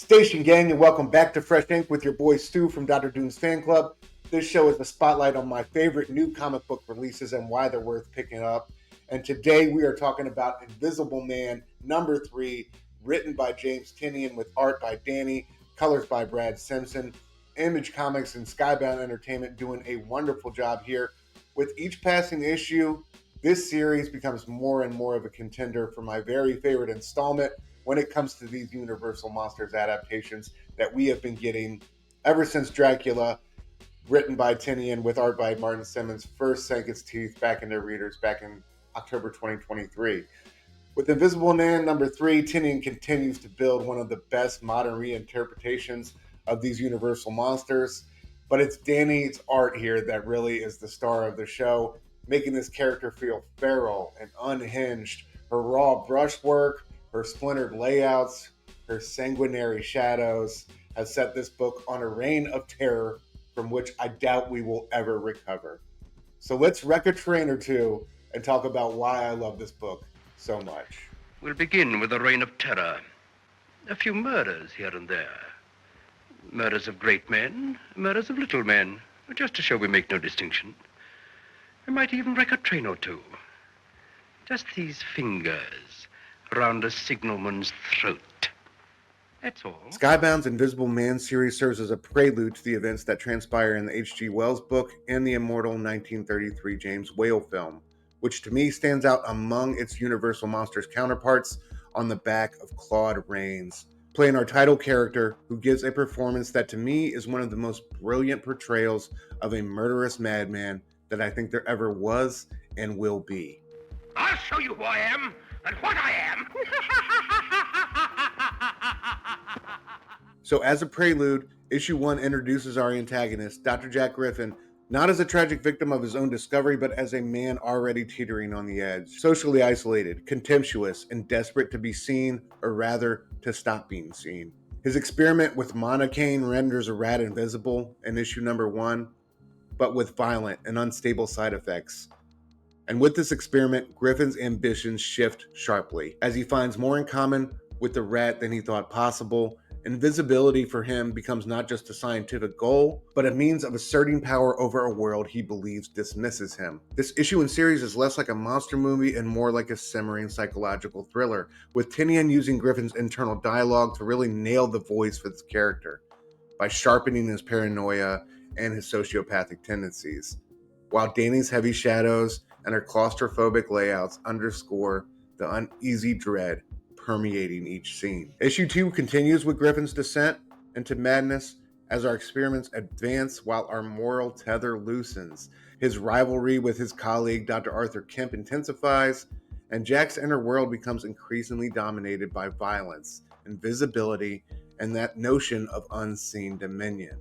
Station gang, and welcome back to Fresh Ink with your boy Stu from Dr. Doom's Fan Club. This show is a spotlight on my favorite new comic book releases and why they're worth picking up. And today we are talking about Invisible Man #3, written by James Tynion with art by Dani, colors by Brad Simpson. Image Comics and Skybound Entertainment doing a wonderful job here. With each passing issue, this series becomes more and more of a contender for my very favorite installment when it comes to these Universal Monsters adaptations that we have been getting ever since Dracula, written by Tynion with art by Martin Simmons, first sank its teeth back into readers back in October 2023. With Invisible Man #3, Tynion continues to build one of the best modern reinterpretations of these Universal monsters, but it's Dani's art here that really is the star of the show, making this character feel feral and unhinged. Her raw brushwork, her splintered layouts, her sanguinary shadows have set this book on a reign of terror from which I doubt we will ever recover. So let's wreck a train or two and talk about why I love this book so much. We'll begin with a reign of terror. A few murders here and there. Murders of great men, murders of little men, just to show we make no distinction. We might even wreck a train or two. Just these fingers round a signalman's throat. That's all. Skybound's Invisible Man series serves as a prelude to the events that transpire in the H.G. Wells book and the immortal 1933 James Whale film, which to me stands out among its Universal Monsters counterparts on the back of Claude Rains, playing our title character, who gives a performance that to me is one of the most brilliant portrayals of a murderous madman that I think there ever was and will be. I'll show you who I am and what I am. So as a prelude, issue 1 introduces our antagonist, Dr. Jack Griffin, not as a tragic victim of his own discovery, but as a man already teetering on the edge, socially isolated, contemptuous, and desperate to be seen, or rather, to stop being seen. His experiment with Monocaine renders a rat invisible in issue #1, but with violent and unstable side effects. And with this experiment, Griffin's ambitions shift sharply, as he finds more in common with the rat than he thought possible. Invisibility for him becomes not just a scientific goal, but a means of asserting power over a world he believes dismisses him. This issue and series is less like a monster movie and more like a simmering psychological thriller, with Tynion using Griffin's internal dialogue to really nail the voice for this character by sharpening his paranoia and his sociopathic tendencies, while Dani's heavy shadows and her claustrophobic layouts underscore the uneasy dread permeating each scene. Issue 2 continues with Griffin's descent into madness as our experiments advance while our moral tether loosens. His rivalry with his colleague, Dr. Arthur Kemp, intensifies, and Jack's inner world becomes increasingly dominated by violence, invisibility, and that notion of unseen dominion.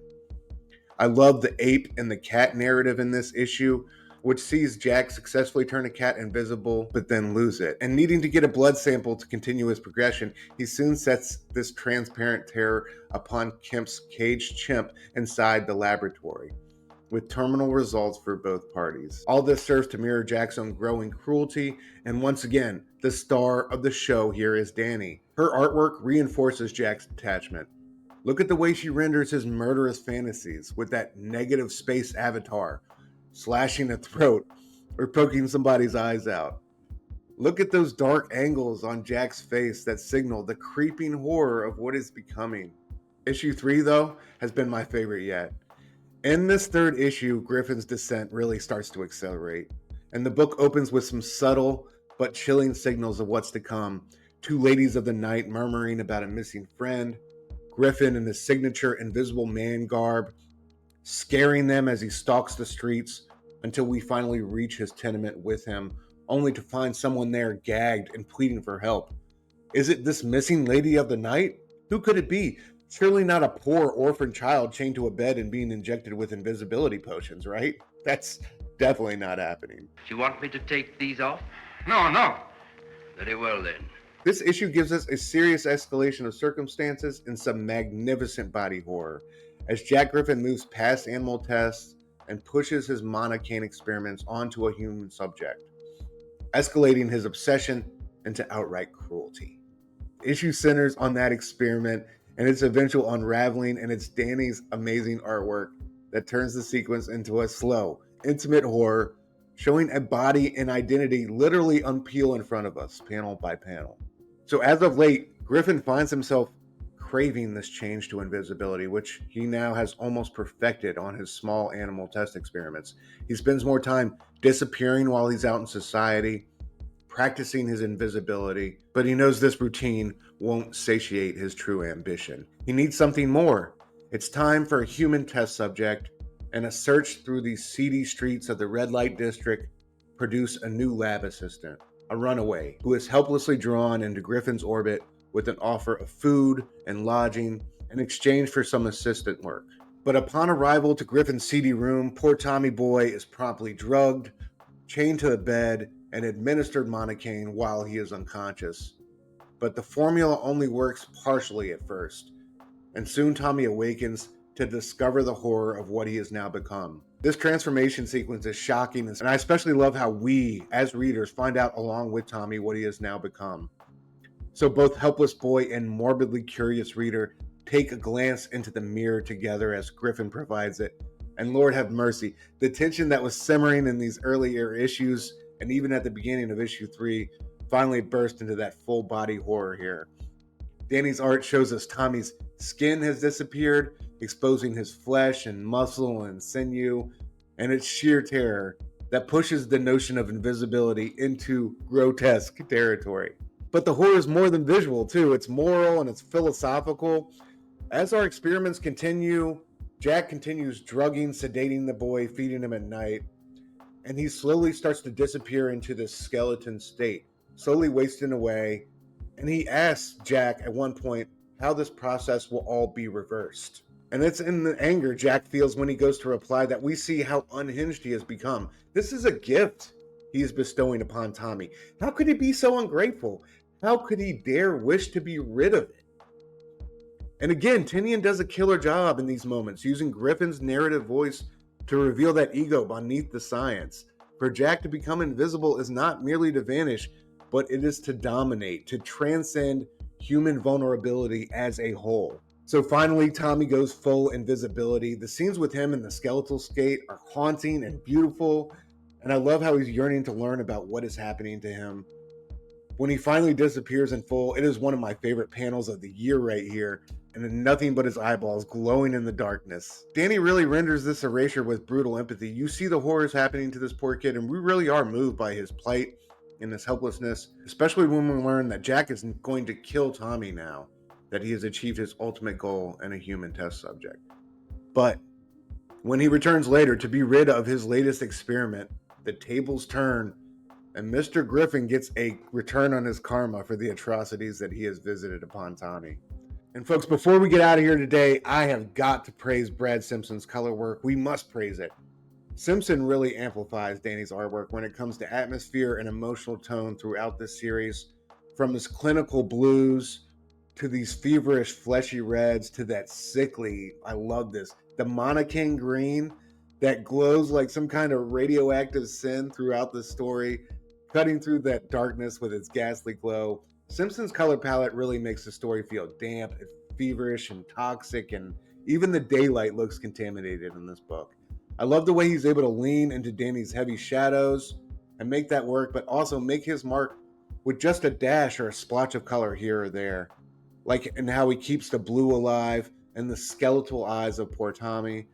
I love the ape and the cat narrative in this issue, which sees Jack successfully turn a cat invisible, but then lose it. And needing to get a blood sample to continue his progression, he soon sets this transparent terror upon Kemp's caged chimp inside the laboratory, with terminal results for both parties. All this serves to mirror Jack's own growing cruelty, and once again, the star of the show here is Dani. Her artwork reinforces Jack's attachment. Look at the way she renders his murderous fantasies with that negative space avatar, slashing a throat, or poking somebody's eyes out. Look at those dark angles on Jack's face that signal the creeping horror of what is becoming. Issue 3, though, has been my favorite yet. In this third issue, Griffin's descent really starts to accelerate, and the book opens with some subtle but chilling signals of what's to come. Two ladies of the night murmuring about a missing friend, Griffin in his signature Invisible Man garb, scaring them as he stalks the streets until we finally reach his tenement with him, only to find someone there gagged and pleading for help. Is it this missing lady of the night? Who could it be? Surely not a poor orphan child chained to a bed and being injected with invisibility potions, right? That's definitely not happening. Do you want me to take these off? No. Very well, then. This issue gives us a serious escalation of circumstances and some magnificent body horror, as Jack Griffin moves past animal tests and pushes his Monocaine experiments onto a human subject, escalating his obsession into outright cruelty. The issue centers on that experiment and its eventual unraveling, and it's Dani's amazing artwork that turns the sequence into a slow, intimate horror, showing a body and identity literally unpeel in front of us, panel by panel. So as of late, Griffin finds himself craving this change to invisibility, which he now has almost perfected on his small animal test experiments. He spends more time disappearing while he's out in society, practicing his invisibility, but he knows this routine won't satiate his true ambition. He needs something more. It's time for a human test subject, and a search through the seedy streets of the red light district produce a new lab assistant, a runaway, who is helplessly drawn into Griffin's orbit with an offer of food and lodging in exchange for some assistant work. But upon arrival to Griffin's seedy room, poor Tommy Boy is promptly drugged, chained to the bed, and administered Monocaine while he is unconscious. But the formula only works partially at first, and soon Tommy awakens to discover the horror of what he has now become. This transformation sequence is shocking, and I especially love how we, as readers, find out along with Tommy what he has now become. So both helpless boy and morbidly curious reader take a glance into the mirror together as Griffin provides it. And Lord have mercy, the tension that was simmering in these earlier issues and even at the beginning of issue 3 finally burst into that full body horror here. Dani's art shows us Tommy's skin has disappeared, exposing his flesh and muscle and sinew, and it's sheer terror that pushes the notion of invisibility into grotesque territory. But the horror is more than visual, too. It's moral and it's philosophical. As our experiments continue, Jack continues drugging, sedating the boy, feeding him at night, and he slowly starts to disappear into this skeleton state, slowly wasting away. And he asks Jack at one point how this process will all be reversed. And it's in the anger Jack feels when he goes to reply that we see how unhinged he has become. This is a gift he is bestowing upon Tommy. How could he be so ungrateful? How could he dare wish to be rid of it? And again, Tynion does a killer job in these moments, using Griffin's narrative voice to reveal that ego beneath the science. For Jack to become invisible is not merely to vanish, but it is to dominate, to transcend human vulnerability as a whole. So finally, Tommy goes full invisibility. The scenes with him in the skeletal skate are haunting and beautiful, and I love how he's yearning to learn about what is happening to him. When he finally disappears in full, it is one of my favorite panels of the year right here, and nothing but his eyeballs glowing in the darkness. Dani really renders this erasure with brutal empathy. You see the horrors happening to this poor kid, and we really are moved by his plight and his helplessness, especially when we learn that Jack is going to kill Tommy now, that he has achieved his ultimate goal in a human test subject. But when he returns later to be rid of his latest experiment, the tables turn, and Mr. Griffin gets a return on his karma for the atrocities that he has visited upon Tommy. And folks, before we get out of here today, I have got to praise Brad Simpson's color work. We must praise it. Simpson really amplifies Dani's artwork when it comes to atmosphere and emotional tone throughout this series, from his clinical blues to these feverish fleshy reds to that sickly, I love this, the Monocaine green that glows like some kind of radioactive sin throughout the story, cutting through that darkness with its ghastly glow. Simpson's color palette really makes the story feel damp, feverish, and toxic, and even the daylight looks contaminated in this book. I love the way he's able to lean into Dani's heavy shadows and make that work, but also make his mark with just a dash or a splotch of color here or there. Like, and how he keeps the blue alive and the skeletal eyes of poor Tommy,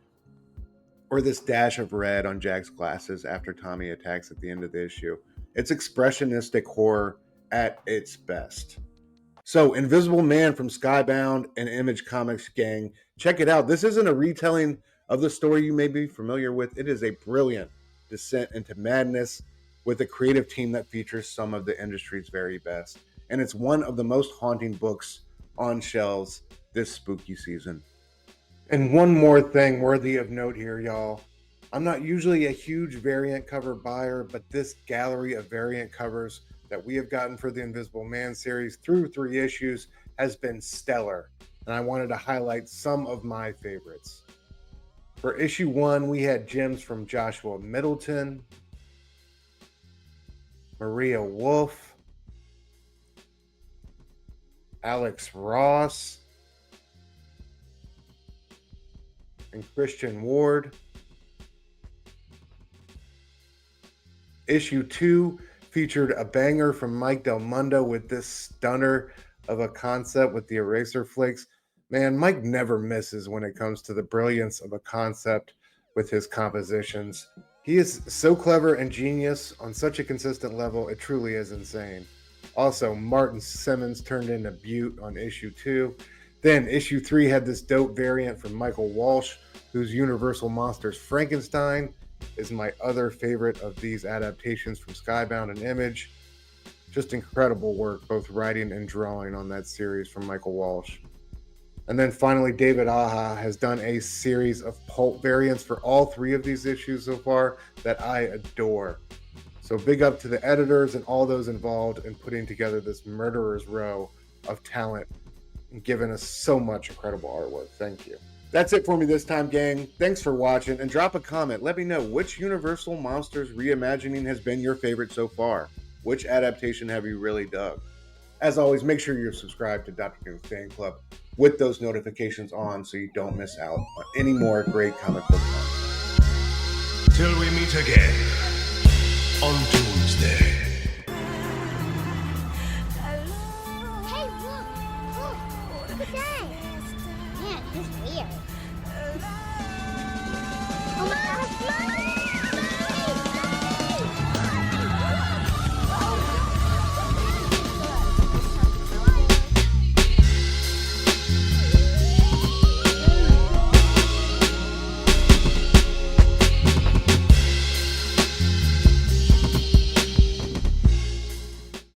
or this dash of red on Jack's glasses after Tommy attacks at the end of the issue. It's expressionistic horror at its best. So, Invisible Man from Skybound and Image Comics gang, check it out. This isn't a retelling of the story you may be familiar with. It is a brilliant descent into madness with a creative team that features some of the industry's very best. And it's one of the most haunting books on shelves this spooky season. And one more thing worthy of note here, y'all. I'm not usually a huge variant cover buyer, but this gallery of variant covers that we have gotten for the Invisible Man series through 3 issues has been stellar, and I wanted to highlight some of my favorites. For issue 1, we had gems from Joshua Middleton, Maria Wolf, Alex Ross, and Christian Ward. Issue 2 featured a banger from Mike Del Mundo with this stunner of a concept with the eraser flakes. Man, Mike never misses when it comes to the brilliance of a concept with his compositions. He is so clever and genius on such a consistent level, it truly is insane. Also, Martin Simmons turned into Butte on issue 2. Then issue 3 had this dope variant from Michael Walsh, whose Universal Monsters Frankenstein is my other favorite of these adaptations from Skybound and Image. Just incredible work, both writing and drawing on that series from Michael Walsh. And then finally, David Aja has done a series of pulp variants for all 3 of these issues so far that I adore. So big up to the editors and all those involved in putting together this murderer's row of talent and giving us so much incredible artwork. Thank you. That's it for me this time, gang. Thanks for watching, and drop a comment. Let me know which Universal Monsters reimagining has been your favorite so far. Which adaptation have you really dug? As always, make sure you're subscribed to Dr. Doom Fan Club with those notifications on so you don't miss out on any more great comic book content. Till we meet again.